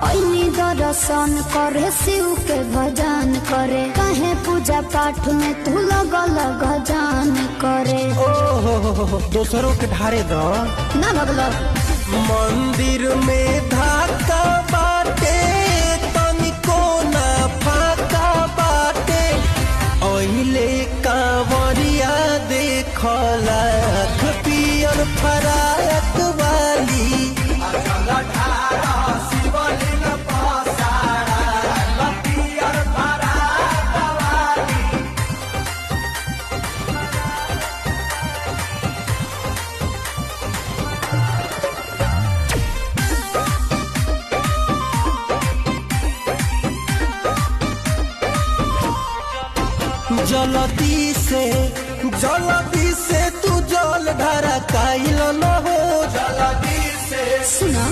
ऐनी दर्शन करे शिव के भजन करे कहे पूजा पाठ में तू लगल गजान करे। ओहो दोसरों के ढारे दो ना लगलो मंदिर में धाका बाटे तनिको ना फाका बाटे ओहिले कांवरिया देखला पियर फराक वाली जलदी से तू जल धरा काइल न हो जलदी से सुना